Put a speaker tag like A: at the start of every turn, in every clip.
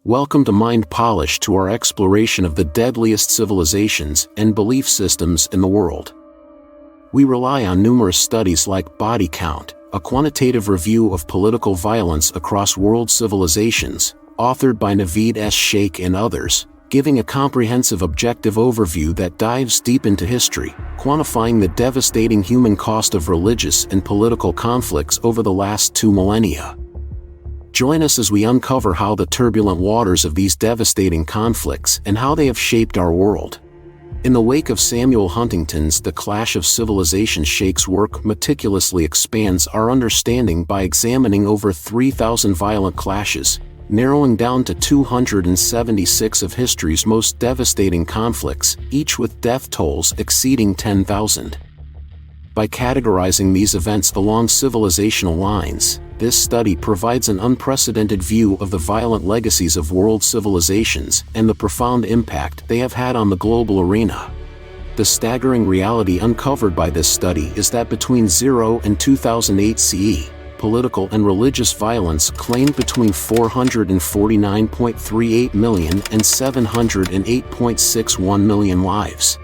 A: Welcome to Mind Polish, to our exploration of the deadliest civilizations and belief systems in the world. We rely on numerous studies like Body Count, a quantitative review of political violence across world civilizations, authored by Naveed S. Sheikh and others, giving a comprehensive objective overview that dives deep into history, quantifying the devastating human cost of religious and political conflicts over the last 2 millennia. Join us as we uncover how the turbulent waters of these devastating conflicts and how they have shaped our world. In the wake of Samuel Huntington's The Clash of Civilizations, Sheikh's work meticulously expands our understanding by examining over 3,000 violent clashes, narrowing down to 276 of history's most devastating conflicts, each with death tolls exceeding 10,000. By categorizing these events along civilizational lines, this study provides an unprecedented view of the violent legacies of world civilizations and the profound impact they have had on the global arena. The staggering reality uncovered by this study is that between 0 and 2008 CE, political and religious violence claimed between 449.38 million and 708.61 million lives.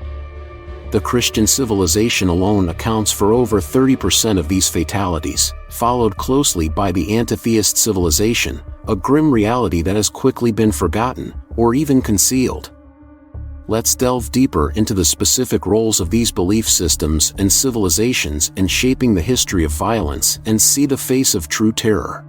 A: The Christian civilization alone accounts for over 30% of these fatalities, followed closely by the Antitheist civilization, a grim reality that has quickly been forgotten, or even concealed. Let's delve deeper into the specific roles of these belief systems and civilizations in shaping the history of violence and see the face of true terror.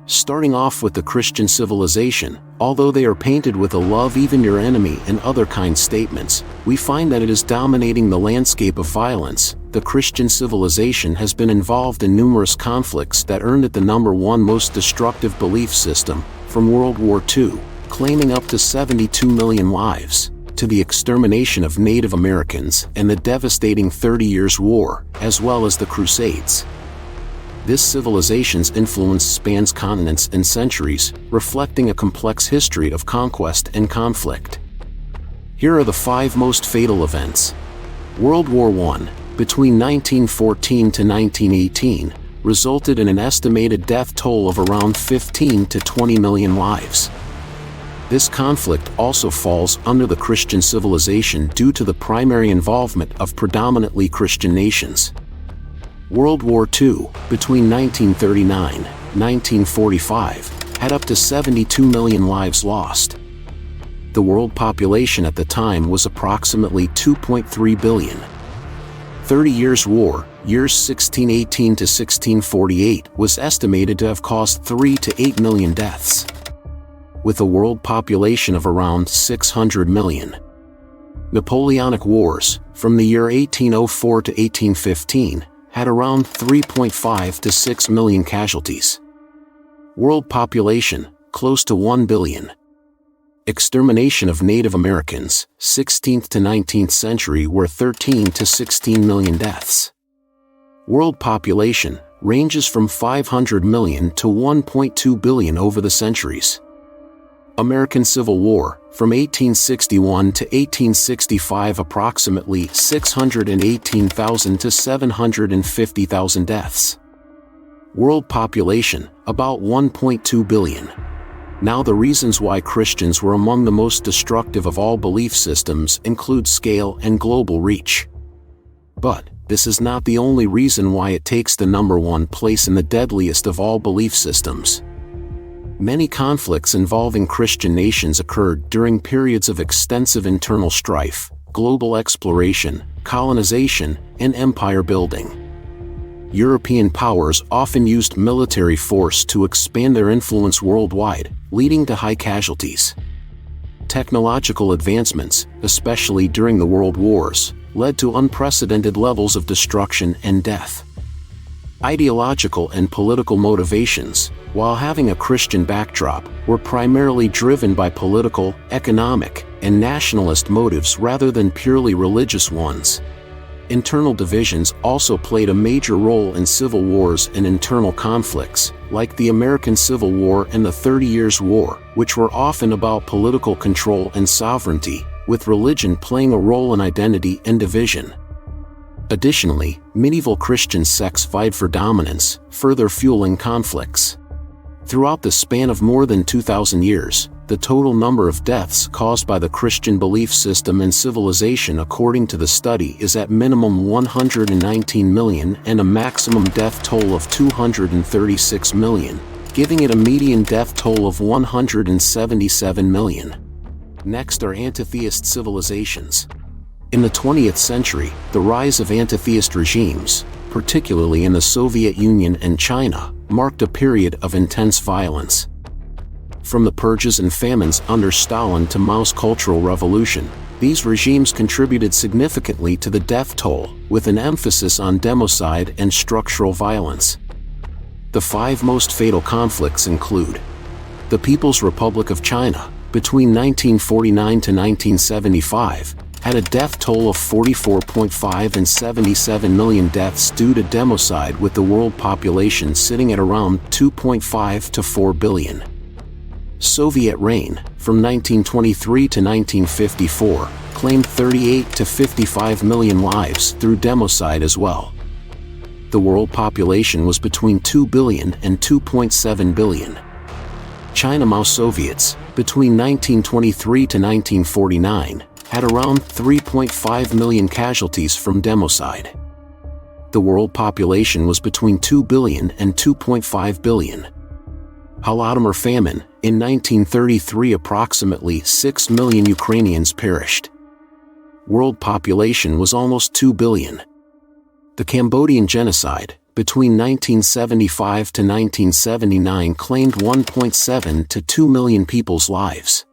A: Starting off with the Christian civilization, although they are painted with a "love even your enemy" and other kind statements, we find that it is dominating the landscape of violence. The Christian civilization has been involved in numerous conflicts that earned it the #1 most destructive belief system, from World War II, claiming up to 72 million lives, to the extermination of Native Americans and the devastating 30 Years' War, as well as the Crusades. This civilization's influence spans continents and centuries, reflecting a complex history of conquest and conflict. Here are the 5 most fatal events. World War I, between 1914 to 1918, resulted in an estimated death toll of around 15 to 20 million lives. This conflict also falls under the Christian civilization due to the primary involvement of predominantly Christian nations. World War II, between 1939 and 1945, had up to 72 million lives lost. The world population at the time was approximately 2.3 billion. 30 Years' War, years 1618 to 1648, was estimated to have caused 3 to 8 million deaths, with a world population of around 600 million. Napoleonic Wars, from the year 1804 to 1815, had around 3.5 to 6 million casualties. World population, close to 1 billion. Extermination of Native Americans, 16th to 19th century, were 13 to 16 million deaths. World population ranges from 500 million to 1.2 billion over the centuries. American Civil War, from 1861 to 1865, approximately 618,000 to 750,000 deaths. World population, about 1.2 billion. Now, the reasons why Christians were among the most destructive of all belief systems include scale and global reach. But this is not the only reason why it takes the #1 place in the deadliest of all belief systems. Many conflicts involving Christian nations occurred during periods of extensive internal strife, global exploration, colonization, and empire building. European powers often used military force to expand their influence worldwide, leading to high casualties. Technological advancements, especially during the World Wars, led to unprecedented levels of destruction and death. Ideological and political motivations, while having a Christian backdrop, were primarily driven by political, economic, and nationalist motives rather than purely religious ones. Internal divisions also played a major role in civil wars and internal conflicts, like the American Civil War and the 30 Years' War, which were often about political control and sovereignty, with religion playing a role in identity and division. Additionally, medieval Christian sects vied for dominance, further fueling conflicts. Throughout the span of more than 2,000 years, the total number of deaths caused by the Christian belief system and civilization according to the study is at minimum 119 million and a maximum death toll of 236 million, giving it a median death toll of 177 million. Next are antitheist civilizations. In the 20th century, the rise of antitheist regimes, particularly in the Soviet Union and China, marked a period of intense violence. From the purges and famines under Stalin to Mao's Cultural Revolution, these regimes contributed significantly to the death toll, with an emphasis on democide and structural violence. The 5 most fatal conflicts include the People's Republic of China, between 1949 to 1975, had a death toll of 44.5 and 77 million deaths due to democide, with the world population sitting at around 2.5 to 4 billion. Soviet reign, from 1923 to 1954, claimed 38 to 55 million lives through democide as well. The world population was between 2 billion and 2.7 billion. China Mao Soviets, between 1923 to 1949, had around 3.5 million casualties from democide. The world population was between 2 billion and 2.5 billion. Holodomor famine, in 1933 approximately 6 million Ukrainians perished. World population was almost 2 billion. The Cambodian genocide, between 1975 to 1979 claimed 1.7 to 2 million people's lives.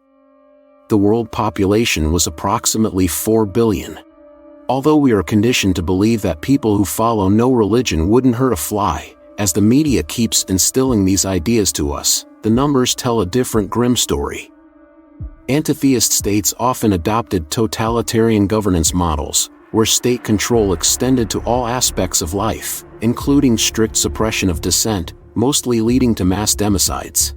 A: The world population was approximately 4 billion. Although we are conditioned to believe that people who follow no religion wouldn't hurt a fly, as the media keeps instilling these ideas to us, the numbers tell a different grim story. Antitheist states often adopted totalitarian governance models, where state control extended to all aspects of life, including strict suppression of dissent, mostly leading to mass democides.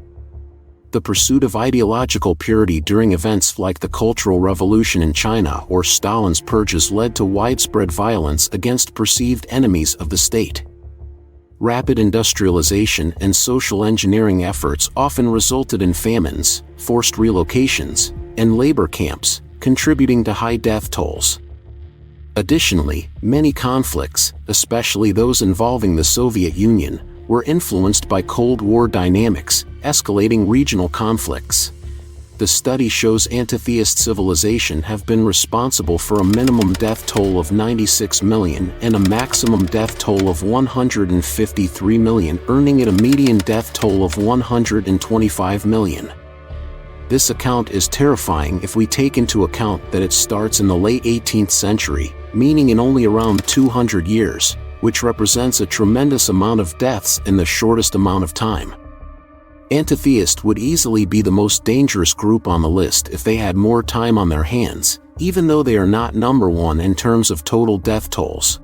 A: The pursuit of ideological purity during events like the Cultural Revolution in China or Stalin's purges led to widespread violence against perceived enemies of the state. Rapid industrialization and social engineering efforts often resulted in famines, forced relocations, and labor camps, contributing to high death tolls. Additionally, many conflicts, especially those involving the Soviet Union, were influenced by Cold War dynamics, escalating regional conflicts. The study shows antitheist civilization have been responsible for a minimum death toll of 96 million and a maximum death toll of 153 million, earning it a median death toll of 125 million. This account is terrifying if we take into account that it starts in the late 18th century, meaning in only around 200 years, which represents a tremendous amount of deaths in the shortest amount of time. Antitheist would easily be the most dangerous group on the list if they had more time on their hands, even though they are not number one in terms of total death tolls.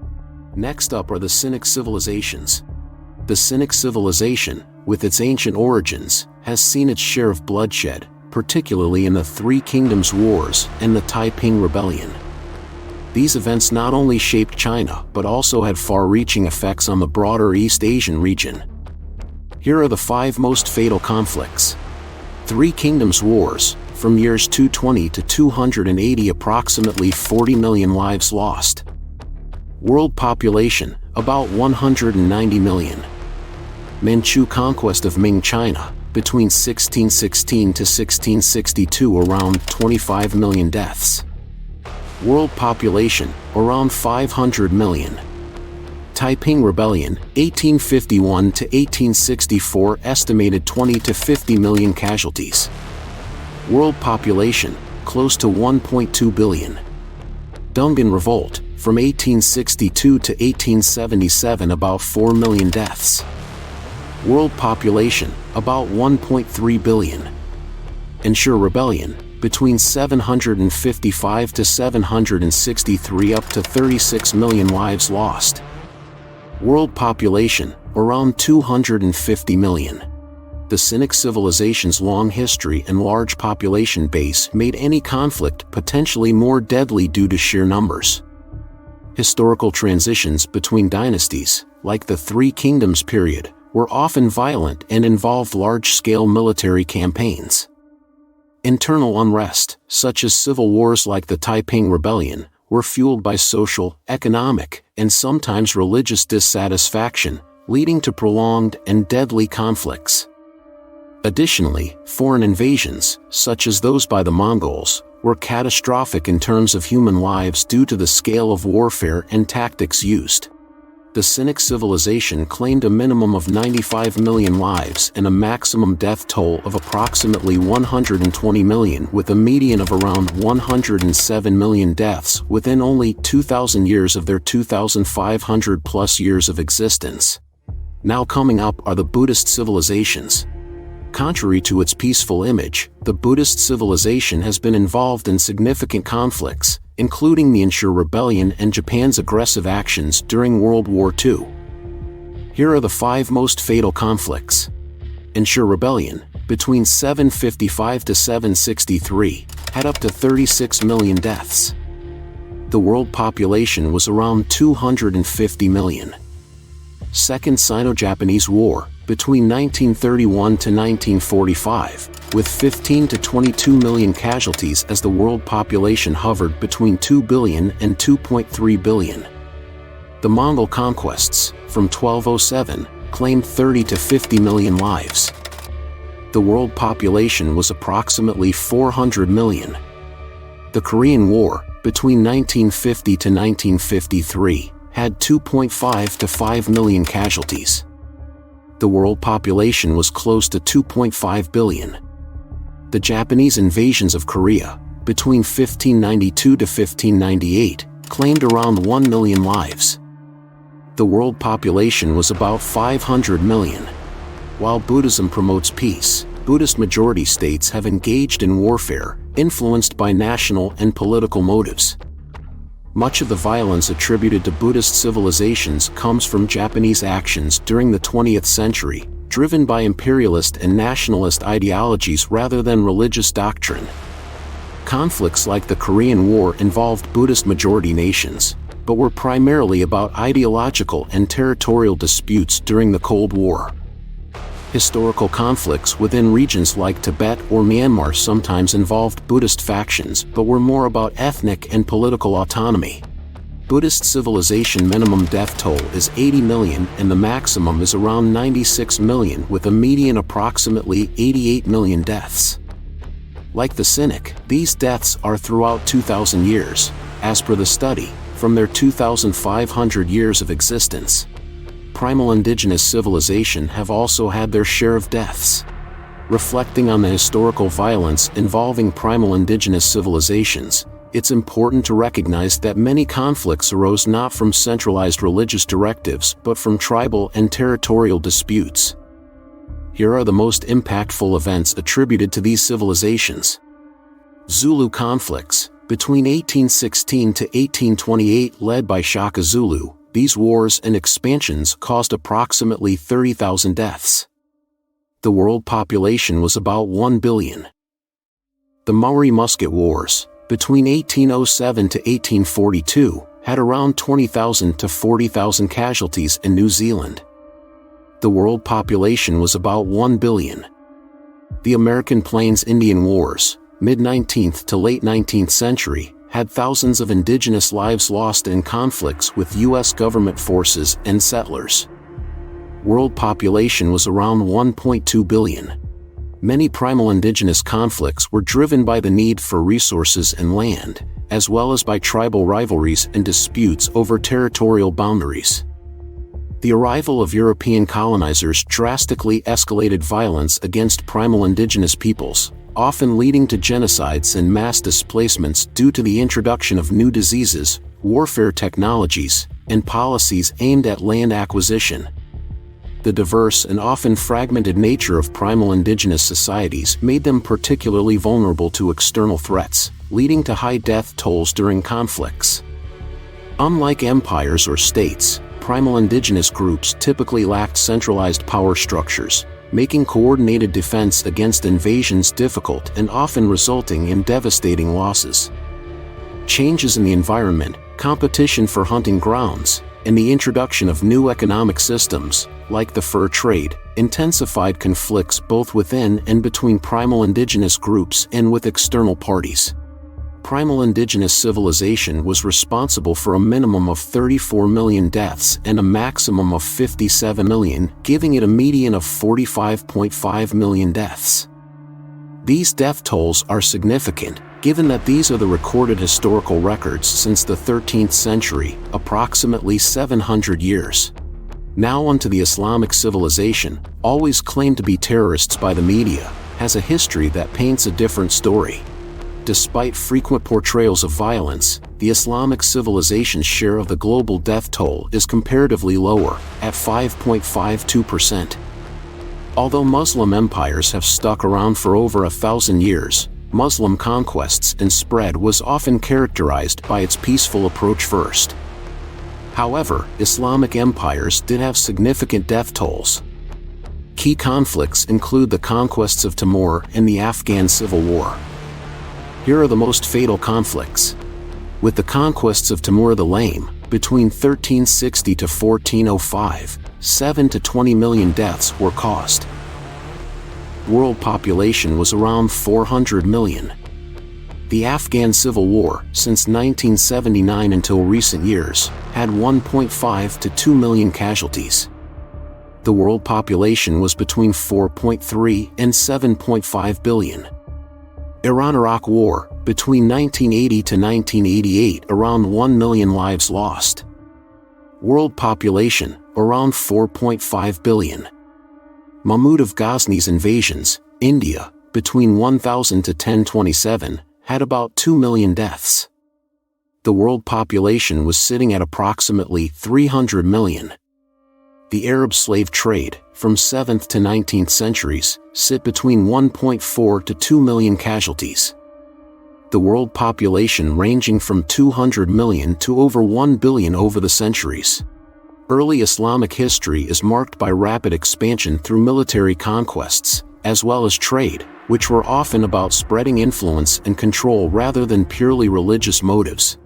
A: Next up are the Cynic civilizations. The Cynic civilization, with its ancient origins, has seen its share of bloodshed, particularly in the Three Kingdoms Wars and the Taiping Rebellion. These events not only shaped China but also had far-reaching effects on the broader East Asian region. Here are the 5 most fatal conflicts. Three Kingdoms Wars, from years 220 to 280, approximately 40 million lives lost. World population, about 190 million. Manchu conquest of Ming China, between 1616 to 1662, around 25 million deaths. World population, around 500 million. Taiping Rebellion, 1851 to 1864, estimated 20 to 50 million casualties. World population, close to 1.2 billion. Dungan Revolt, from 1862 to 1877, about 4 million deaths. World population, about 1.3 billion. Ensure Rebellion, between 755 to 763, up to 36 million lives lost. World population, around 250 million. The Cynic civilization's long history and large population base made any conflict potentially more deadly due to sheer numbers. Historical transitions between dynasties, like the Three Kingdoms period, were often violent and involved large-scale military campaigns. Internal unrest, such as civil wars like the Taiping Rebellion, were fueled by social, economic, and sometimes religious dissatisfaction, leading to prolonged and deadly conflicts. Additionally, foreign invasions, such as those by the Mongols, were catastrophic in terms of human lives due to the scale of warfare and tactics used. The Cynic civilization claimed a minimum of 95 million lives and a maximum death toll of approximately 120 million, with a median of around 107 million deaths within only 2,000 years of their 2,500 plus years of existence. Now coming up are the Buddhist civilizations. Contrary to its peaceful image, the Buddhist civilization has been involved in significant conflicts, including the Unsur Rebellion and Japan's aggressive actions during World War II. Here are the 5 most fatal conflicts. Unsur Rebellion, between 755 to 763, had up to 36 million deaths. The world population was around 250 million. Second Sino-Japanese War, between 1931 to 1945, with 15 to 22 million casualties as the world population hovered between 2 billion and 2.3 billion. The Mongol conquests, from 1207, claimed 30 to 50 million lives. The world population was approximately 400 million. The Korean War, between 1950 to 1953, had 2.5 to 5 million casualties. The world population was close to 2.5 billion. The Japanese invasions of Korea, between 1592 to 1598, claimed around 1 million lives. The world population was about 500 million. While Buddhism promotes peace, Buddhist majority states have engaged in warfare, influenced by national and political motives. Much of the violence attributed to Buddhist civilizations comes from Japanese actions during the 20th century, driven by imperialist and nationalist ideologies rather than religious doctrine. Conflicts like the Korean War involved Buddhist majority nations, but were primarily about ideological and territorial disputes during the Cold War. Historical conflicts within regions like Tibet or Myanmar sometimes involved Buddhist factions but were more about ethnic and political autonomy. Buddhist civilization minimum death toll is 80 million and the maximum is around 96 million, with a median approximately 88 million deaths. Like the Cynic, these deaths are throughout 2,000 years, as per the study, from their 2,500 years of existence. Primal indigenous civilization have also had their share of deaths. Reflecting on the historical violence involving primal indigenous civilizations, it's important to recognize that many conflicts arose not from centralized religious directives but from tribal and territorial disputes. Here are the most impactful events attributed to these civilizations. Zulu conflicts, between 1816 to 1828, led by Shaka Zulu. These wars and expansions caused approximately 30,000 deaths. The world population was about 1 billion. The Maori Musket Wars, between 1807 to 1842, had around 20,000 to 40,000 casualties in New Zealand. The world population was about 1 billion. The American Plains Indian Wars, mid-19th to late 19th century, had thousands of indigenous lives lost in conflicts with U.S. government forces and settlers. World population was around 1.2 billion. Many primal indigenous conflicts were driven by the need for resources and land, as well as by tribal rivalries and disputes over territorial boundaries. The arrival of European colonizers drastically escalated violence against primal indigenous peoples, often leading to genocides and mass displacements due to the introduction of new diseases, warfare technologies, and policies aimed at land acquisition. The diverse and often fragmented nature of primal indigenous societies made them particularly vulnerable to external threats, leading to high death tolls during conflicts. Unlike empires or states, primal indigenous groups typically lacked centralized power structures, making coordinated defense against invasions difficult and often resulting in devastating losses. Changes in the environment, competition for hunting grounds, and the introduction of new economic systems, like the fur trade, intensified conflicts both within and between primal indigenous groups and with external parties. Primal indigenous civilization was responsible for a minimum of 34 million deaths and a maximum of 57 million, giving it a median of 45.5 million deaths. These death tolls are significant, given that these are the recorded historical records since the 13th century, approximately 700 years. Now onto the Islamic civilization, always claimed to be terrorists by the media, has a history that paints a different story. Despite frequent portrayals of violence, the Islamic civilization's share of the global death toll is comparatively lower, at 5.52%. Although Muslim empires have stuck around for over 1,000 years, Muslim conquests and spread was often characterized by its peaceful approach first. However, Islamic empires did have significant death tolls. Key conflicts include the conquests of Timur and the Afghan Civil War. Here are the most fatal conflicts. With the conquests of Timur the Lame, between 1360 to 1405, 7 to 20 million deaths were caused. World population was around 400 million. The Afghan Civil War, since 1979 until recent years, had 1.5 to 2 million casualties. The world population was between 4.3 and 7.5 billion. Iran-Iraq War, between 1980 to 1988, around 1 million lives lost. World population, around 4.5 billion. Mahmud of Ghazna's invasions, India, between 1000 to 1027, had about 2 million deaths. The world population was sitting at approximately 300 million. The Arab slave trade, from 7th to 19th centuries, sit between 1.4 to 2 million casualties. The world population ranging from 200 million to over 1 billion over the centuries. Early Islamic history is marked by rapid expansion through military conquests, as well as trade, which were often about spreading influence and control rather than purely religious motives.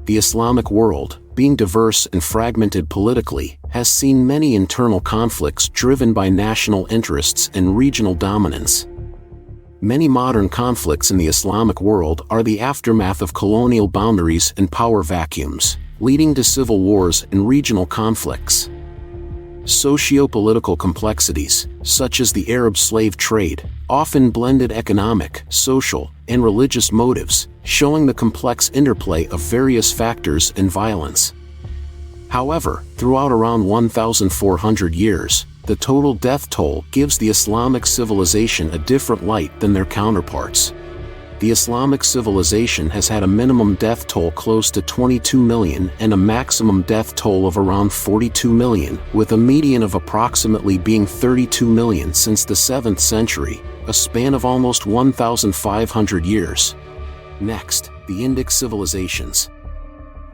A: The Islamic world, being diverse and fragmented politically, has seen many internal conflicts driven by national interests and regional dominance. Many modern conflicts in the Islamic world are the aftermath of colonial boundaries and power vacuums, leading to civil wars and regional conflicts. Socio-political complexities, such as the Arab slave trade, often blended economic, social, and religious motives, showing the complex interplay of various factors and violence. However, throughout around 1,400 years, the total death toll gives the Islamic civilization a different light than their counterparts. The Islamic civilization has had a minimum death toll close to 22 million and a maximum death toll of around 42 million, with a median of approximately being 32 million since the 7th century, a span of almost 1,500 years. Next, the Indix civilizations.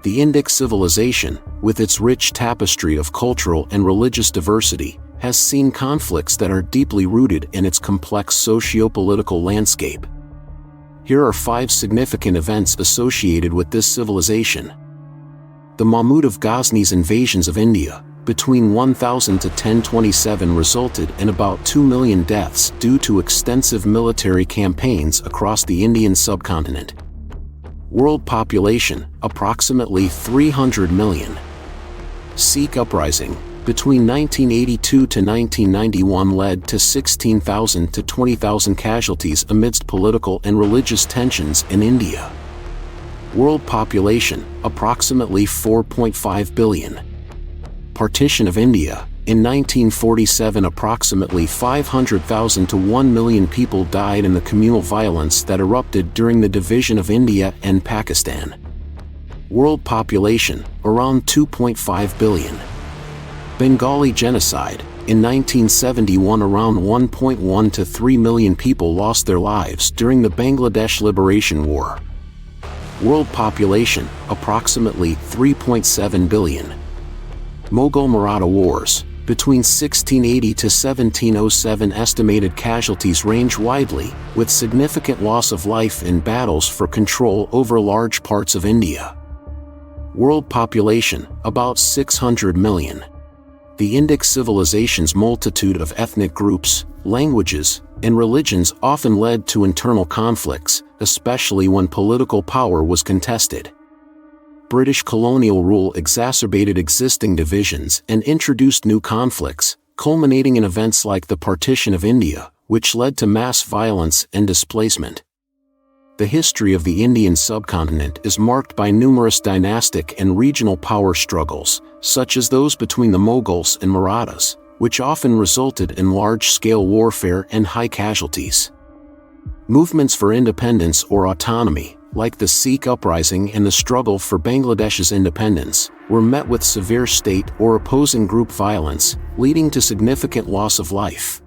A: The Indix civilization, with its rich tapestry of cultural and religious diversity, has seen conflicts that are deeply rooted in its complex socio-political landscape. Here are 5 significant events associated with this civilization. The Mahmud of Ghazna's invasions of India, between 1000 to 1027, resulted in about 2 million deaths due to extensive military campaigns across the Indian subcontinent. World population, approximately 300 million. Sikh uprising, between 1982 to 1991, led to 16,000 to 20,000 casualties amidst political and religious tensions in India. World population, approximately 4.5 billion. Partition of India, in 1947 approximately 500,000 to 1 million people died in the communal violence that erupted during the division of India and Pakistan. World population, around 2.5 billion. Bengali genocide, in 1971 around 1.1 to 3 million people lost their lives during the Bangladesh Liberation War. World population, approximately 3.7 billion. Mughal Maratha Wars, between 1680 to 1707, estimated casualties range widely, with significant loss of life in battles for control over large parts of India. World population, about 600 million. The Indix civilization's multitude of ethnic groups, languages, and religions often led to internal conflicts, especially when political power was contested. British colonial rule exacerbated existing divisions and introduced new conflicts, culminating in events like the partition of India, which led to mass violence and displacement. The history of the Indian subcontinent is marked by numerous dynastic and regional power struggles, such as those between the Mughals and Marathas, which often resulted in large-scale warfare and high casualties. Movements for independence or autonomy, like the Sikh uprising and the struggle for Bangladesh's independence, were met with severe state or opposing group violence, leading to significant loss of life.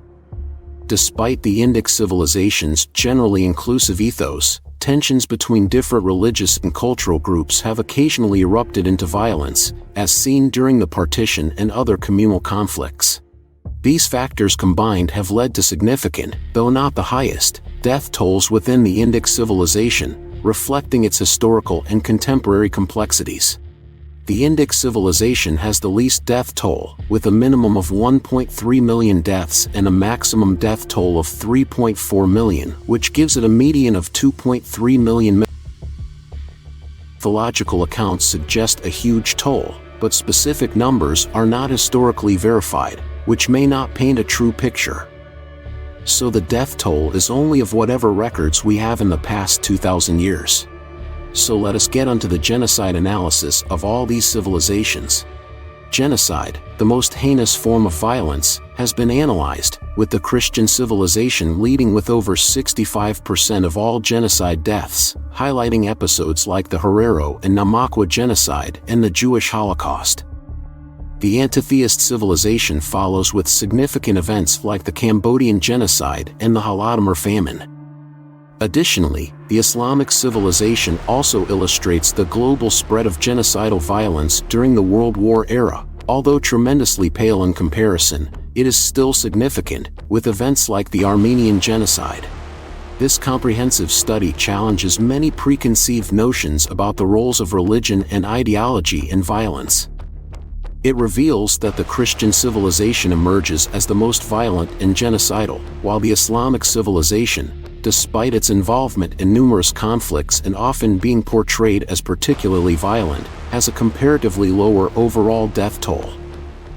A: Despite the Indix civilization's generally inclusive ethos, tensions between different religious and cultural groups have occasionally erupted into violence, as seen during the partition and other communal conflicts. These factors combined have led to significant, though not the highest, death tolls within the Indix civilization, reflecting its historical and contemporary complexities. The Indix civilization has the least death toll, with a minimum of 1.3 million deaths and a maximum death toll of 3.4 million, which gives it a median of 2.3 million. Mythological accounts suggest a huge toll, but specific numbers are not historically verified, which may not paint a true picture. So the death toll is only of whatever records we have in the past 2,000 years. So let us get onto the genocide analysis of all these civilizations. Genocide, the most heinous form of violence, has been analyzed, with the Christian civilization leading with over 65% of all genocide deaths, highlighting episodes like the Herero and Namakwa genocide and the Jewish Holocaust. The Antitheist civilization follows with significant events like the Cambodian genocide and the Holodomor famine. Additionally, the Islamic civilization also illustrates the global spread of genocidal violence during the World War era. Although tremendously pale in comparison, it is still significant, with events like the Armenian genocide. This comprehensive study challenges many preconceived notions about the roles of religion and ideology in violence. It reveals that the Christian civilization emerges as the most violent and genocidal, while the Islamic civilization, despite its involvement in numerous conflicts and often being portrayed as particularly violent, has a comparatively lower overall death toll.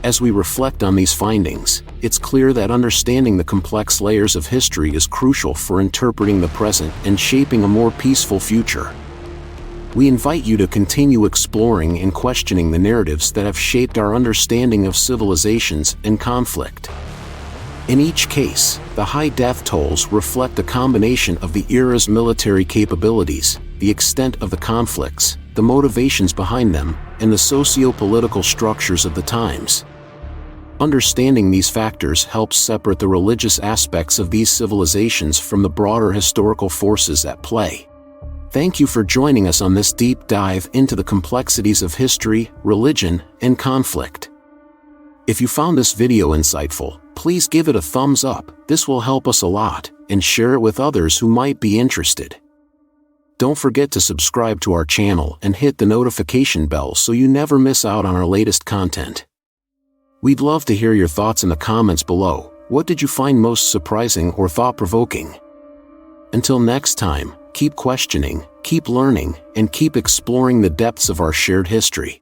A: As we reflect on these findings, it's clear that understanding the complex layers of history is crucial for interpreting the present and shaping a more peaceful future. We invite you to continue exploring and questioning the narratives that have shaped our understanding of civilizations and conflict. In each case, the high death tolls reflect a combination of the era's military capabilities, the extent of the conflicts, the motivations behind them, and the socio-political structures of the times. Understanding these factors helps separate the religious aspects of these civilizations from the broader historical forces at play. Thank you for joining us on this deep dive into the complexities of history, religion, and conflict. If you found this video insightful, please give it a thumbs up. This will help us a lot, and share it with others who might be interested. Don't forget to subscribe to our channel and hit the notification bell so you never miss out on our latest content. We'd love to hear your thoughts in the comments below. What did you find most surprising or thought-provoking? Until next time, keep questioning, keep learning, and keep exploring the depths of our shared history.